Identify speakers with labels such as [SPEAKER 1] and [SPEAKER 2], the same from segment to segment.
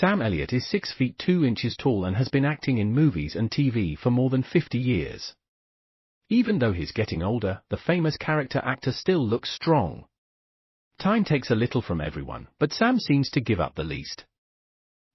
[SPEAKER 1] Sam Elliott is 6 feet 2 inches tall and has been acting in movies and TV for more than 50 years. Even though he's getting older, the famous character actor still looks strong. Time takes a little from everyone, but Sam seems to give up the least.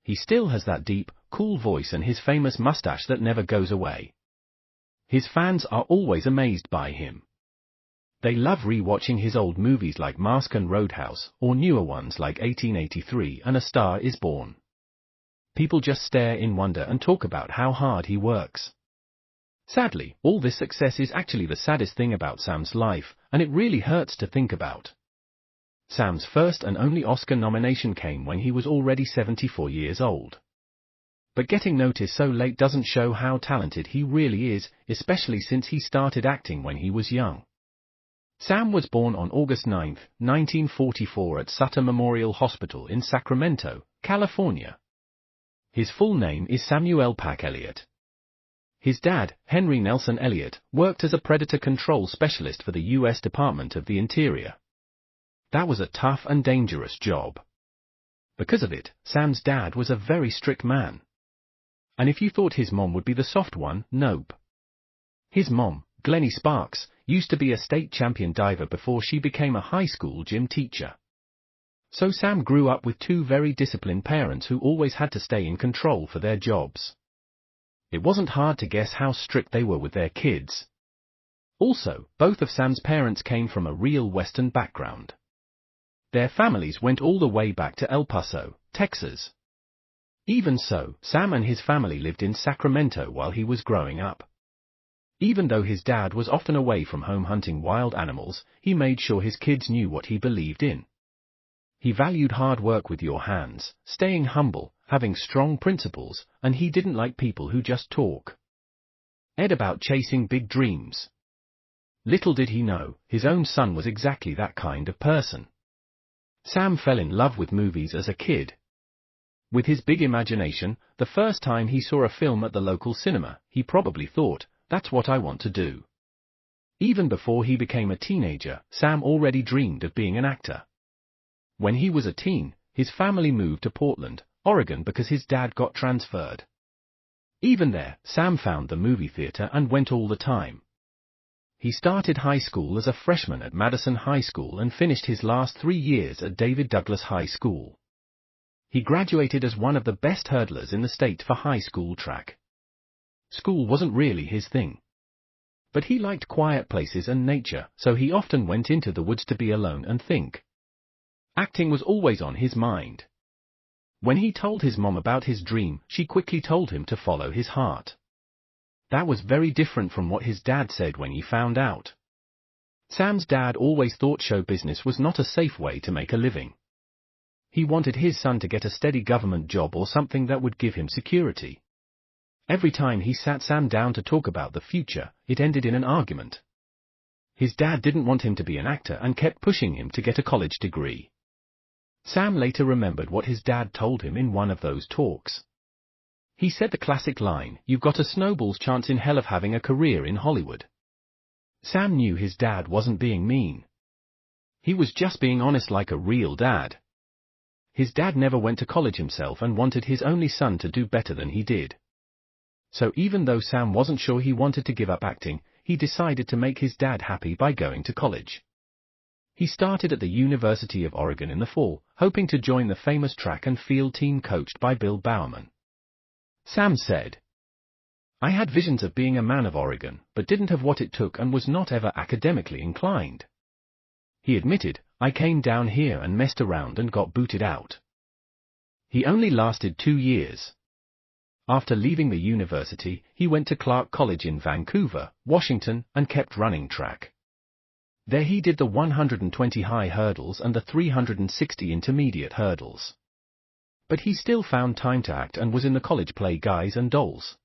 [SPEAKER 1] He still has that deep, cool voice and his famous mustache that never goes away. His fans are always amazed by him. They love re-watching his old movies like Mask and Roadhouse, or newer ones like 1883 and A Star Is Born. People just stare in wonder and talk about how hard he works. Sadly, all this success is actually the saddest thing about Sam's life, and it really hurts to think about. Sam's first and only Oscar nomination came when he was already 74 years old. But getting noticed so late doesn't show how talented he really is, especially since he started acting when he was young. Sam was born on August 9, 1944 at Sutter Memorial Hospital in Sacramento, California. His full name is Samuel Pack Elliott. His dad, Henry Nelson Elliott, worked as a predator control specialist for the U.S. Department of the Interior. That was a tough and dangerous job. Because of it, Sam's dad was a very strict man. And if you thought his mom would be the soft one, nope. His mom, Glennie Sparks, used to be a state champion diver before she became a high school gym teacher. So Sam grew up with two very disciplined parents who always had to stay in control for their jobs. It wasn't hard to guess how strict they were with their kids. Also, both of Sam's parents came from a real Western background. Their families went all the way back to El Paso, Texas. Even so, Sam and his family lived in Sacramento while he was growing up. Even though his dad was often away from home hunting wild animals, he made sure his kids knew what he believed in. He valued hard work with your hands, staying humble, having strong principles, and he didn't like people who just talk. About chasing big dreams. Little did he know, his own son was exactly that kind of person. Sam fell in love with movies as a kid. With his big imagination, the first time he saw a film at the local cinema, he probably thought, "That's what I want to do." Even before he became a teenager, Sam already dreamed of being an actor. When he was a teen, his family moved to Portland, Oregon because his dad got transferred. Even there, Sam found the movie theater and went all the time. He started high school as a freshman at Madison High School and finished his last 3 years at David Douglas High School. He graduated as one of the best hurdlers in the state for high school track. School wasn't really his thing. But he liked quiet places and nature, so he often went into the woods to be alone and think. Acting was always on his mind. When he told his mom about his dream, she quickly told him to follow his heart. That was very different from what his dad said when he found out. Sam's dad always thought show business was not a safe way to make a living. He wanted his son to get a steady government job or something that would give him security. Every time he sat Sam down to talk about the future, it ended in an argument. His dad didn't want him to be an actor and kept pushing him to get a college degree. Sam later remembered what his dad told him in one of those talks. He said the classic line, "You've got a snowball's chance in hell of having a career in Hollywood." Sam knew his dad wasn't being mean. He was just being honest like a real dad. His dad never went to college himself and wanted his only son to do better than he did. So even though Sam wasn't sure he wanted to give up acting, he decided to make his dad happy by going to college. He started at the University of Oregon in the fall, hoping to join the famous track and field team coached by Bill Bowerman. Sam said, "I had visions of being a man of Oregon, but didn't have what it took and was not ever academically inclined." He admitted, "I came down here and messed around and got booted out." He only lasted 2 years. After leaving the university, he went to Clark College in Vancouver, Washington, and kept running track. There he did the 120 high hurdles and the 360 intermediate hurdles. But he still found time to act and was in the college play Guys and Dolls.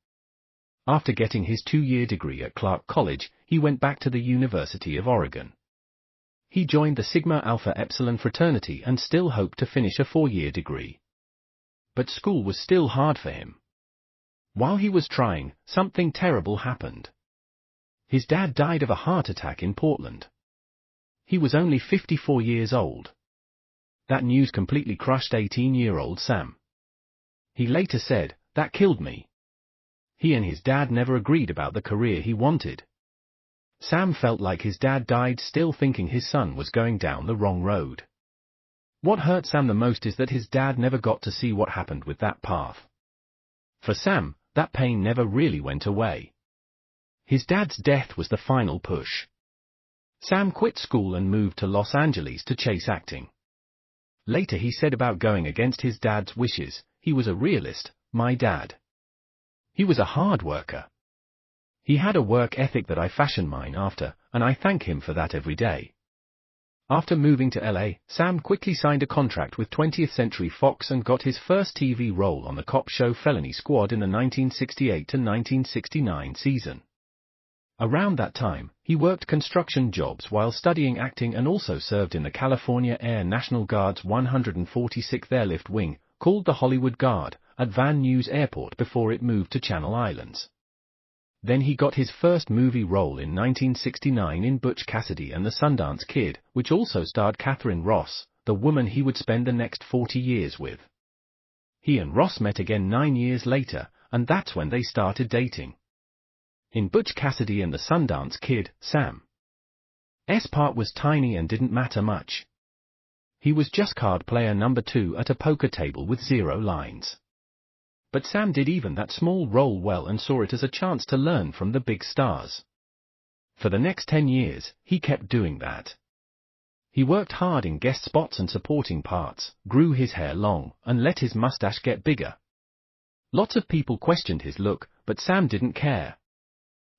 [SPEAKER 1] After getting his 2-year degree at Clark College, he went back to the University of Oregon. He joined the Sigma Alpha Epsilon fraternity and still hoped to finish a 4-year degree. But school was still hard for him. While he was trying, something terrible happened. His dad died of a heart attack in Portland. He was only 54 years old. That news completely crushed 18-year-old Sam. He later said, "That killed me." He and his dad never agreed about the career he wanted. Sam felt like his dad died still thinking his son was going down the wrong road. What hurt Sam the most is that his dad never got to see what happened with that path. For Sam, that pain never really went away. His dad's death was the final push. Sam quit school and moved to Los Angeles to chase acting. Later he said about going against his dad's wishes, "He was a realist, my dad. He was a hard worker. He had a work ethic that I fashion mine after, and I thank him for that every day." After moving to LA, Sam quickly signed a contract with 20th Century Fox and got his first TV role on the cop show Felony Squad in the 1968 to 1969 season. Around that time, he worked construction jobs while studying acting and also served in the California Air National Guard's 146th Airlift Wing, called the Hollywood Guard, at Van Nuys Airport before it moved to Channel Islands. Then he got his first movie role in 1969 in Butch Cassidy and the Sundance Kid, which also starred Catherine Ross, the woman he would spend the next 40 years with. He and Ross met again 9 years later, and that's when they started dating. In Butch Cassidy and the Sundance Kid, Sam's part was tiny and didn't matter much. He was just card player number 2 at a poker table with 0 lines. But Sam did even that small role well and saw it as a chance to learn from the big stars. For the next 10 years, he kept doing that. He worked hard in guest spots and supporting parts, grew his hair long, and let his mustache get bigger. Lots of people questioned his look, but Sam didn't care.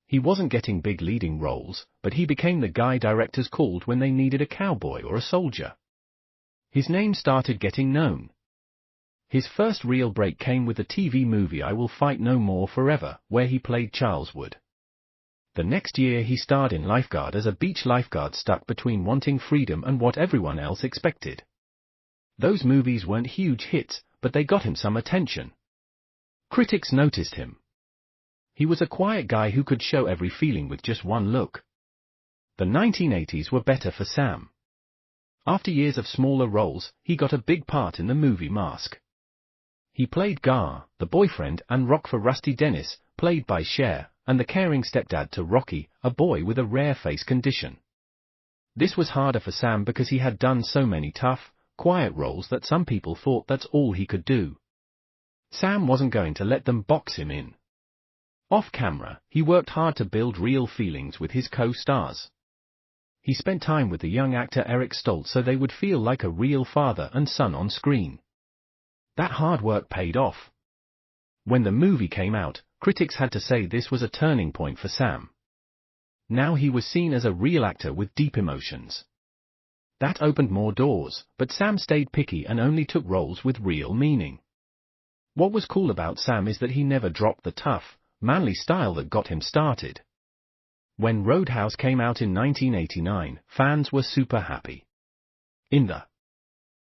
[SPEAKER 1] He wasn't getting big leading roles, but he became the guy directors called when they needed a cowboy or a soldier. His name started getting known. His first real break came with the TV movie I Will Fight No More Forever, where he played Charles Wood. The next year he starred in Lifeguard as a beach lifeguard stuck between wanting freedom and what everyone else expected. Those movies weren't huge hits, but they got him some attention. Critics noticed him. He was a quiet guy who could show every feeling with just one look. The 1980s were better for Sam. After years of smaller roles, he got a big part in the movie Mask. He played Gar, the boyfriend, and Rock for Rusty Dennis, played by Cher, and the caring stepdad to Rocky, a boy with a rare face condition. This was harder for Sam because he had done so many tough, quiet roles that some people thought that's all he could do. Sam wasn't going to let them box him in. Off camera, he worked hard to build real feelings with his co-stars. He spent time with the young actor Eric Stoltz so they would feel like a real father and son on screen. That hard work paid off. When the movie came out, critics had to say this was a turning point for Sam. Now he was seen as a real actor with deep emotions. That opened more doors, but Sam stayed picky and only took roles with real meaning. What was cool about Sam is that he never dropped the tough, manly style that got him started. When Roadhouse came out in 1989, fans were super happy. In the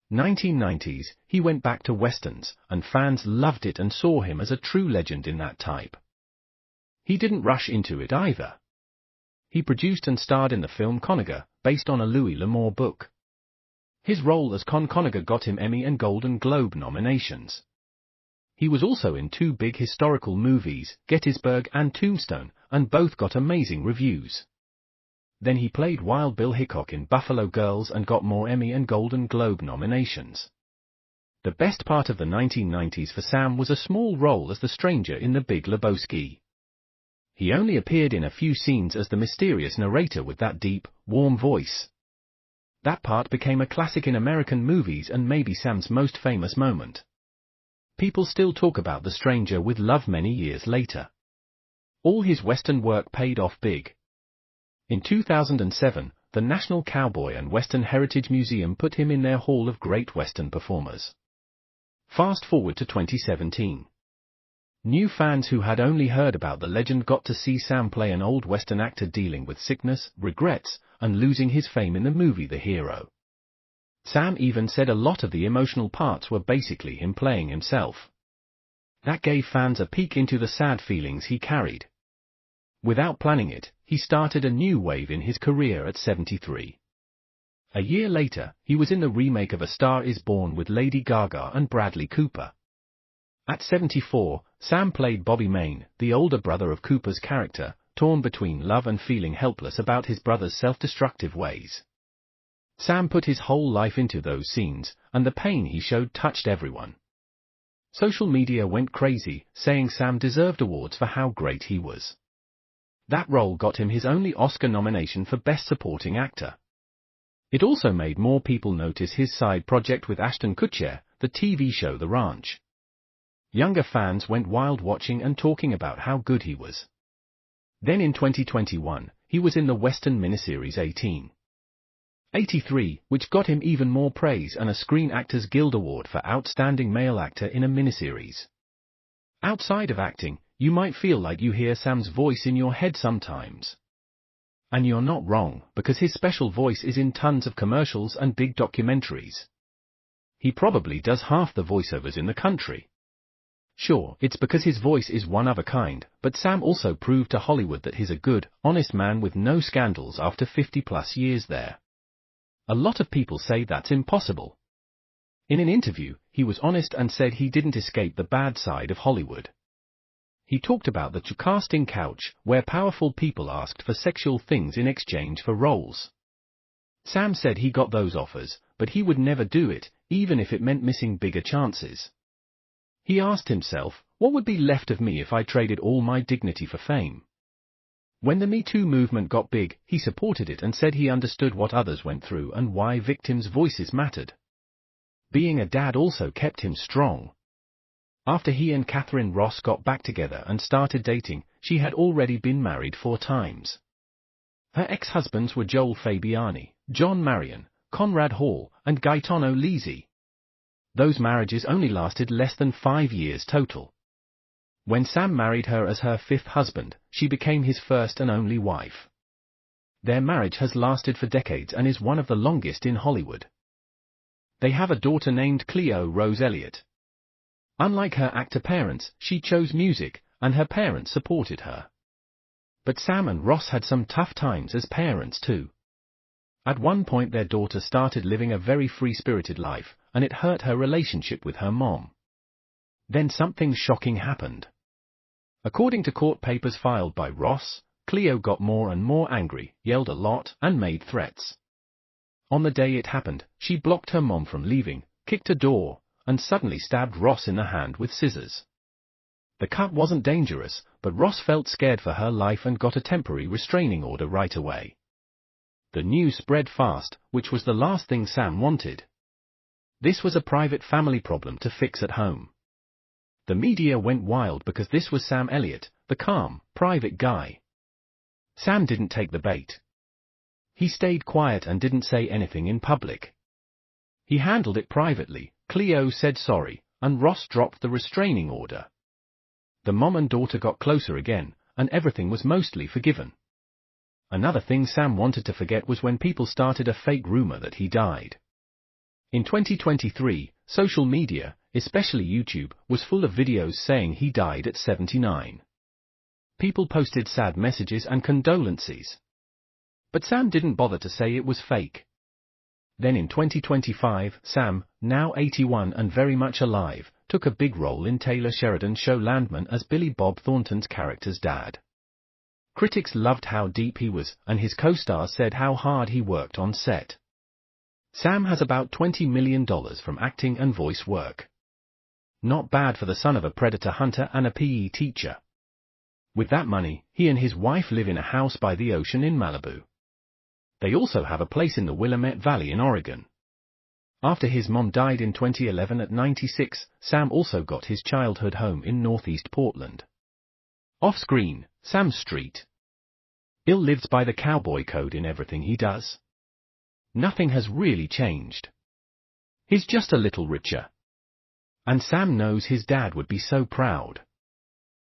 [SPEAKER 1] 1990s, he went back to westerns, and fans loved it and saw him as a true legend in that type. He didn't rush into it either. He produced and starred in the film Conager, based on a Louis L'Amour book. His role as Conager got him Emmy and Golden Globe nominations. He was also in 2 big historical movies, Gettysburg and Tombstone, and both got amazing reviews. Then he played Wild Bill Hickok in Buffalo Girls and got more Emmy and Golden Globe nominations. The best part of the 1990s for Sam was a small role as the stranger in The Big Lebowski. He only appeared in a few scenes as the mysterious narrator with that deep, warm voice. That part became a classic in American movies and maybe Sam's most famous moment. People still talk about the stranger with love many years later. All his Western work paid off big. In 2007, the National Cowboy and Western Heritage Museum put him in their Hall of Great Western Performers. Fast forward to 2017. New fans who had only heard about the legend got to see Sam play an old Western actor dealing with sickness, regrets, and losing his fame in the movie The Hero. Sam even said a lot of the emotional parts were basically him playing himself. That gave fans a peek into the sad feelings he carried. Without planning it, he started a new wave in his career at 73. A year later, he was in the remake of A Star Is Born with Lady Gaga and Bradley Cooper. At 74, Sam played Bobby Maine, the older brother of Cooper's character, torn between love and feeling helpless about his brother's self-destructive ways. Sam put his whole life into those scenes, and the pain he showed touched everyone. Social media went crazy, saying Sam deserved awards for how great he was. That role got him his only Oscar nomination for Best Supporting Actor. It also made more people notice his side project with Ashton Kutcher, the TV show The Ranch. Younger fans went wild watching and talking about how good he was. Then in 2021, he was in the Western miniseries 1883, which got him even more praise and a Screen Actors Guild Award for Outstanding Male Actor in a Miniseries. Outside of acting, you might feel like you hear Sam's voice in your head sometimes. And you're not wrong, because his special voice is in tons of commercials and big documentaries. He probably does half the voiceovers in the country. Sure, it's because his voice is one of a kind, but Sam also proved to Hollywood that he's a good, honest man with no scandals after 50+ years there. A lot of people say that's impossible. In an interview, he was honest and said he didn't escape the bad side of Hollywood. He talked about the casting couch, where powerful people asked for sexual things in exchange for roles. Sam said he got those offers, but he would never do it, even if it meant missing bigger chances. He asked himself, what would be left of me if I traded all my dignity for fame? When the Me Too movement got big, he supported it and said he understood what others went through and why victims' voices mattered. Being a dad also kept him strong. After he and Catherine Ross got back together and started dating, she had already been married 4 times. Her ex-husbands were Joel Fabiani, John Marion, Conrad Hall, and Gaetano Lisi. Those marriages only lasted less than 5 years total. When Sam married her as her 5th husband, she became his first and only wife. Their marriage has lasted for decades and is one of the longest in Hollywood. They have a daughter named Cleo Rose Elliott. Unlike her actor parents, she chose music, and her parents supported her. But Sam and Ross had some tough times as parents too. At one point their daughter started living a very free-spirited life, and it hurt her relationship with her mom. Then something shocking happened. According to court papers filed by Ross, Cleo got more and more angry, yelled a lot, and made threats. On the day it happened, she blocked her mom from leaving, kicked a door, and suddenly stabbed Ross in the hand with scissors. The cut wasn't dangerous, but Ross felt scared for her life and got a temporary restraining order right away. The news spread fast, which was the last thing Sam wanted. This was a private family problem to fix at home. The media went wild because this was Sam Elliott, the calm, private guy. Sam didn't take the bait. He stayed quiet and didn't say anything in public. He handled it privately. Cleo said sorry, and Ross dropped the restraining order. The mom and daughter got closer again, and everything was mostly forgiven. Another thing Sam wanted to forget was when people started a fake rumor that he died. In 2023, social media, especially YouTube, was full of videos saying he died at 79. People posted sad messages and condolences. But Sam didn't bother to say it was fake. Then in 2025, Sam, now 81 and very much alive, took a big role in Taylor Sheridan's show Landman as Billy Bob Thornton's character's dad. Critics loved how deep he was, and his co-stars said how hard he worked on set. Sam has about $20 million from acting and voice work. Not bad for the son of a predator hunter and a PE teacher. With that money, he and his wife live in a house by the ocean in Malibu. They also have a place in the Willamette Valley in Oregon. After his mom died in 2011 at 96, Sam also got his childhood home in Northeast Portland. Off-screen, Sam Street. Bill lives by the cowboy code in everything he does. Nothing has really changed. He's just a little richer. And Sam knows his dad would be so proud.